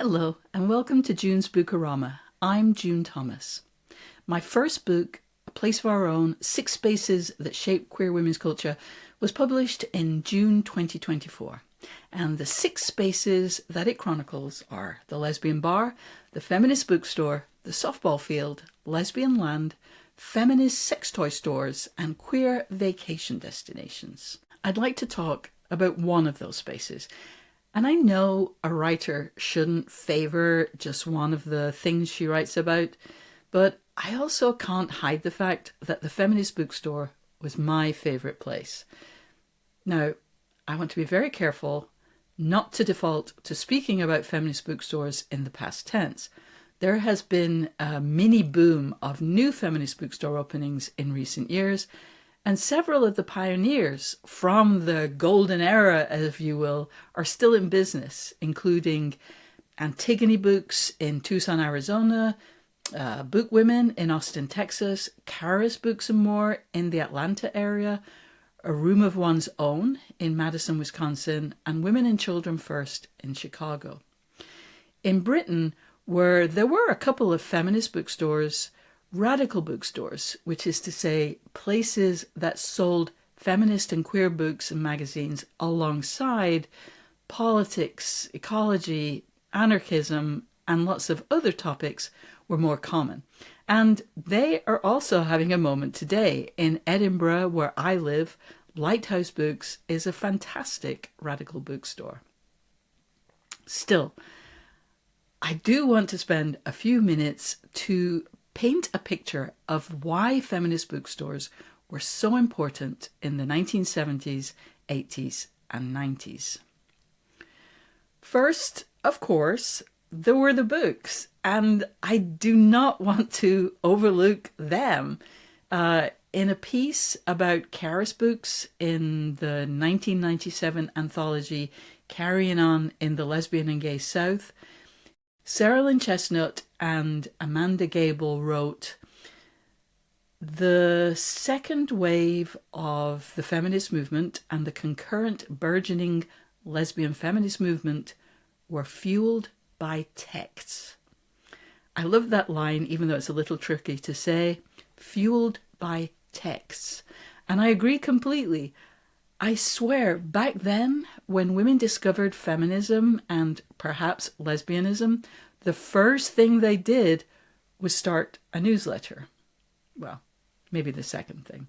Hello, and welcome to June's Bookorama. I'm June Thomas. My first book, A Place of Our Own, Six Spaces That Shape Queer Women's Culture, was published in June 2024. And the six spaces that it chronicles are the Lesbian Bar, the Feminist Bookstore, the Softball Field, Lesbian Land, feminist sex toy stores, and queer vacation destinations. I'd like to talk about one of those spaces. And I know a writer shouldn't favour just one of the things she writes about, but I also can't hide the fact that the Feminist Bookstore was my favourite place. Now, I want to be very careful not to default to speaking about feminist bookstores in the past tense. There has been a mini boom of new feminist bookstore openings in recent years, and several of the pioneers from the golden era, if you will, are still in business, including Antigone Books in Tucson, Arizona, Book Women in Austin, Texas, Karis Books and More in the Atlanta area, A Room of One's Own in Madison, Wisconsin, and Women and Children First in Chicago. In Britain, where there were a couple of feminist bookstores, radical bookstores, which is to say places that sold feminist and queer books and magazines alongside politics, ecology, anarchism, and lots of other topics, were more common. And they are also having a moment today. In Edinburgh, where I live, Lighthouse Books is a fantastic radical bookstore. Still, I do want to spend a few minutes to paint a picture of why feminist bookstores were so important in the 1970s, 80s, and 90s. First, of course, there were the books, and I do not want to overlook them. In a piece about Karis Books in the 1997 anthology Carrying On in the Lesbian and Gay South, Sarah Lynn Chestnut and Amanda Gable wrote, "The second wave of the feminist movement and the concurrent burgeoning lesbian feminist movement were fueled by texts." I love that line, even though it's a little tricky to say, fueled by texts. And I agree completely. I swear, back then, when women discovered feminism and perhaps lesbianism, the first thing they did was start a newsletter. Well, maybe the second thing.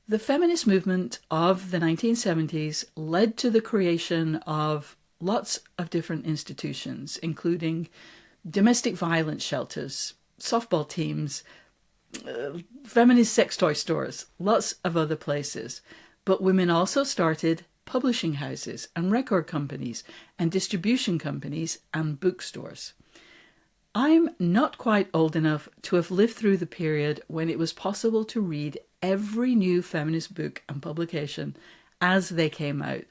The feminist movement of the 1970s led to the creation of lots of different institutions, including domestic violence shelters, softball teams, feminist sex toy stores, lots of other places. But women also started publishing houses and record companies and distribution companies and bookstores. I'm not quite old enough to have lived through the period when it was possible to read every new feminist book and publication as they came out.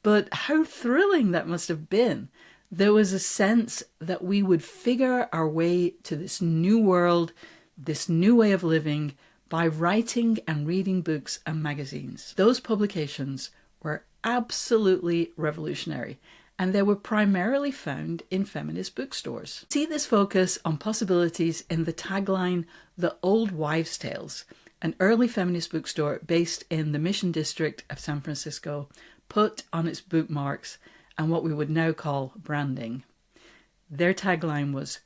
But how thrilling that must have been. There was a sense that we would figure our way to this new world, this new way of living, by writing and reading books and magazines. Those publications were absolutely revolutionary, and they were primarily found in feminist bookstores. See this focus on possibilities in the tagline, "The Old Wives' Tales," an early feminist bookstore based in the Mission District of San Francisco, put on its bookmarks and what we would now call branding. Their tagline was,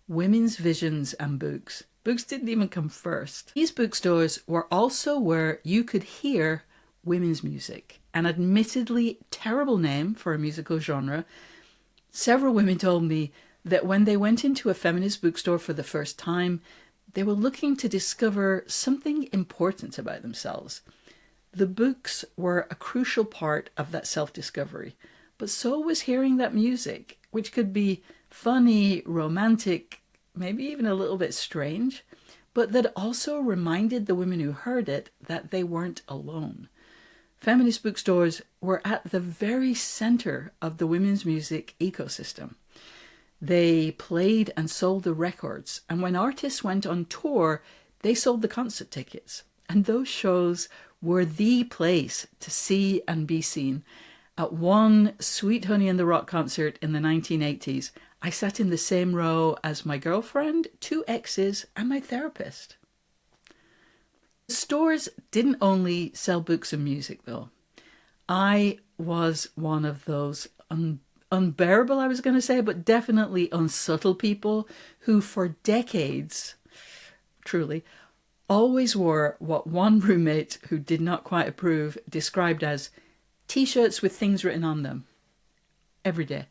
"Women's Visions and Books." Books didn't even come first. These bookstores were also where you could hear women's music, an admittedly terrible name for a musical genre. Several women told me that when they went into a feminist bookstore for the first time, they were looking to discover something important about themselves. The books were a crucial part of that self-discovery, but so was hearing that music, which could be funny, romantic, maybe even a little bit strange, but that also reminded the women who heard it that they weren't alone. Feminist bookstores were at the very center of the women's music ecosystem. They played and sold the records, and when artists went on tour, they sold the concert tickets. And those shows were the place to see and be seen. At one Sweet Honey in the Rock concert in the 1980s, I sat in the same row as my girlfriend, two exes, and my therapist. Stores didn't only sell books and music, though. I was one of those unbearable, I was going to say, but definitely unsubtle people who for decades, truly, always wore what one roommate who did not quite approve described as t-shirts with things written on them every day.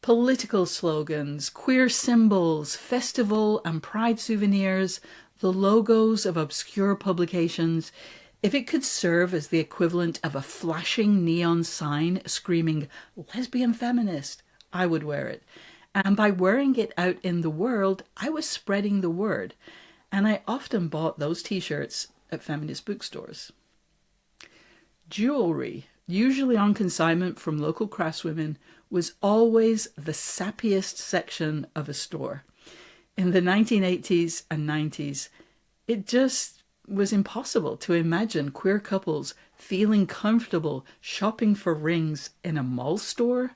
Political slogans, queer symbols, festival and pride souvenirs, the logos of obscure publications. If it could serve as the equivalent of a flashing neon sign screaming lesbian feminist, I would wear it. And by wearing it out in the world, I was spreading the word. And I often bought those t-shirts at feminist bookstores. Jewelry, usually on consignment from local craftswomen, was always the sappiest section of a store. In the 1980s and 90s, it just was impossible to imagine queer couples feeling comfortable shopping for rings in a mall store.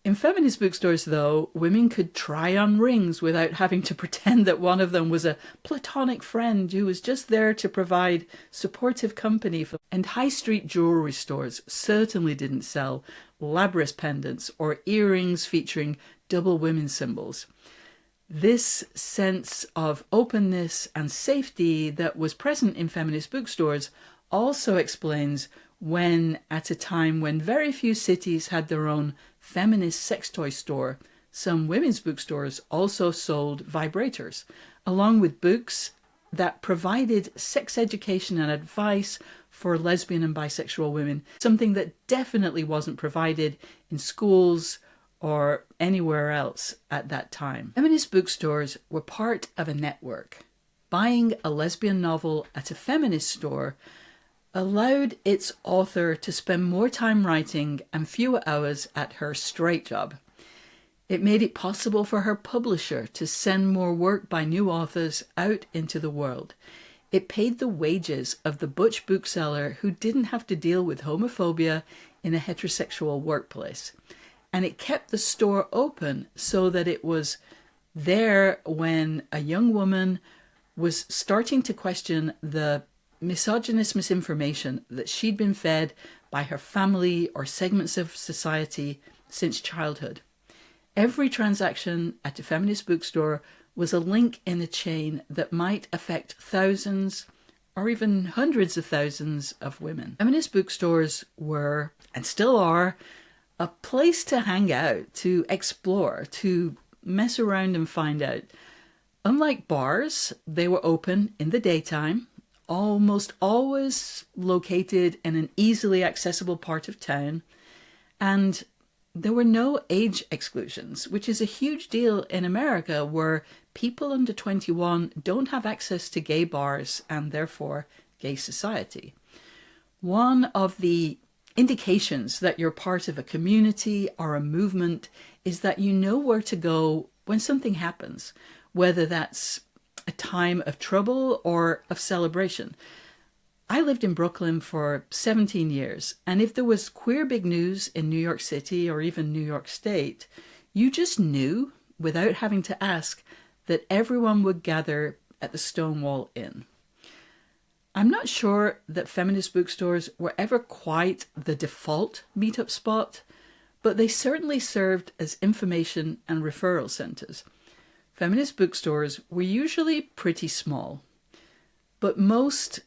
In feminist bookstores, though, women could try on rings without having to pretend that one of them was a platonic friend who was just there to provide supportive company. And high street jewelry stores certainly didn't sell labris pendants or earrings featuring double women's symbols. This sense of openness and safety that was present in feminist bookstores also explains when, at a time when very few cities had their own feminist sex toy store, some women's bookstores also sold vibrators, along with books that provided sex education and advice for lesbian and bisexual women, something that definitely wasn't provided in schools or anywhere else at that time. Feminist bookstores were part of a network. Buying a lesbian novel at a feminist store allowed its author to spend more time writing and fewer hours at her straight job. It made it possible for her publisher to send more work by new authors out into the world. It paid the wages of the butch bookseller who didn't have to deal with homophobia in a heterosexual workplace. And it kept the store open so that it was there when a young woman was starting to question the misogynist misinformation that she'd been fed by her family or segments of society since childhood. Every transaction at a feminist bookstore was a link in a chain that might affect thousands or even hundreds of thousands of women. Feminist bookstores were, and still are, a place to hang out, to explore, to mess around and find out. Unlike bars, they were open in the daytime, almost always located in an easily accessible part of town, and there were no age exclusions, which is a huge deal in America, where people under 21 don't have access to gay bars and therefore gay society. One of the indications that you're part of a community or a movement is that you know where to go when something happens, whether that's a time of trouble or of celebration. I lived in Brooklyn for 17 years, and if there was queer big news in New York City or even New York State, you just knew, without having to ask, that everyone would gather at the Stonewall Inn. I'm not sure that feminist bookstores were ever quite the default meetup spot, but they certainly served as information and referral centres. Feminist bookstores were usually pretty small, but most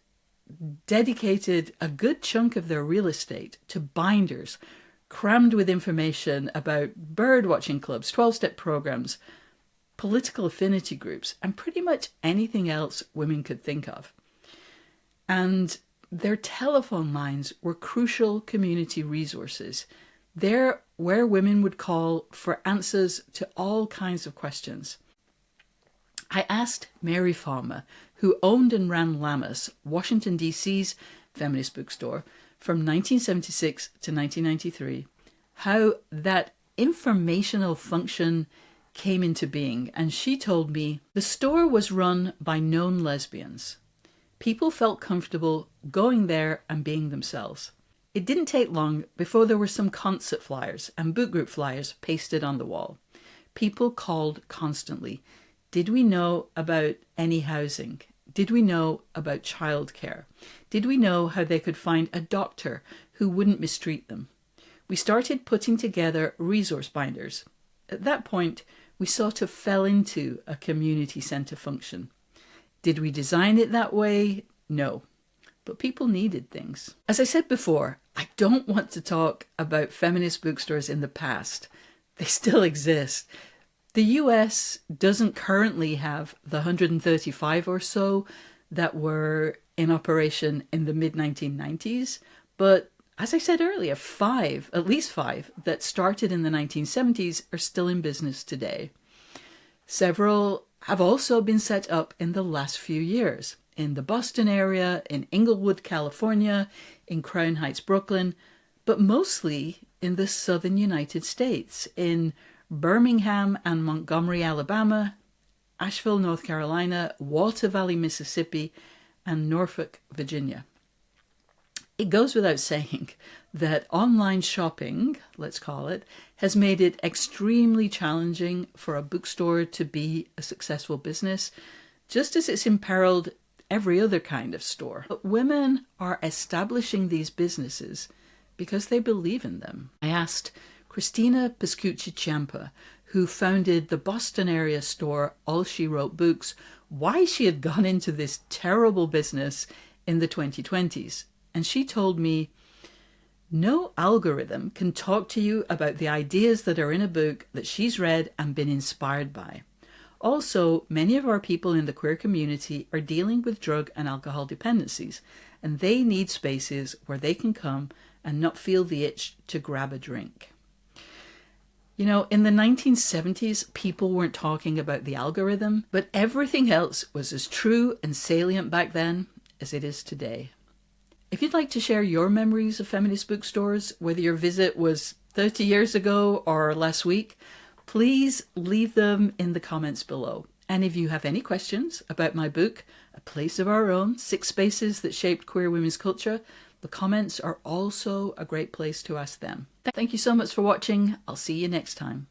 dedicated a good chunk of their real estate to binders crammed with information about bird-watching clubs, 12-step programs, political affinity groups, and pretty much anything else women could think of. And their telephone lines were crucial community resources. They're where women would call for answers to all kinds of questions. I asked Mary Farmer, who owned and ran Lammas, Washington, D.C.'s feminist bookstore, from 1976 to 1993, how that informational function came into being. And she told me the store was run by known lesbians. People felt comfortable going there and being themselves. It didn't take long before there were some concert flyers and book group flyers pasted on the wall. People called constantly. Did we know about any housing? Did we know about childcare? Did we know how they could find a doctor who wouldn't mistreat them? We started putting together resource binders. At that point, we sort of fell into a community centre function. Did we design it that way? No. But people needed things. As I said before, I don't want to talk about feminist bookstores in the past. They still exist. The US doesn't currently have the 135 or so that were in operation in the mid-1990s, but as I said earlier, at least five that started in the 1970s are still in business today. Several have also been set up in the last few years, in the Boston area, in Inglewood, California, in Crown Heights, Brooklyn, but mostly in the southern United States, in Birmingham and Montgomery, Alabama, Asheville, North Carolina, Water Valley, Mississippi, and Norfolk, Virginia. It goes without saying that online shopping, let's call it, has made it extremely challenging for a bookstore to be a successful business, just as it's imperiled every other kind of store. But women are establishing these businesses because they believe in them. I asked Christina Pascucci-Ciampa, who founded the Boston area store All She Wrote Books, why she had gone into this terrible business in the 2020s. And she told me, no algorithm can talk to you about the ideas that are in a book that she's read and been inspired by. Also, many of our people in the queer community are dealing with drug and alcohol dependencies, and they need spaces where they can come and not feel the itch to grab a drink. You know, in the 1970s, people weren't talking about the algorithm, but everything else was as true and salient back then as it is today. If you'd like to share your memories of feminist bookstores, whether your visit was 30 years ago or last week, please leave them in the comments below. And if you have any questions about my book, A Place of Our Own, 6 Spaces That Shaped Queer Women's Culture, the comments are also a great place to ask them. Thank you so much for watching. I'll see you next time.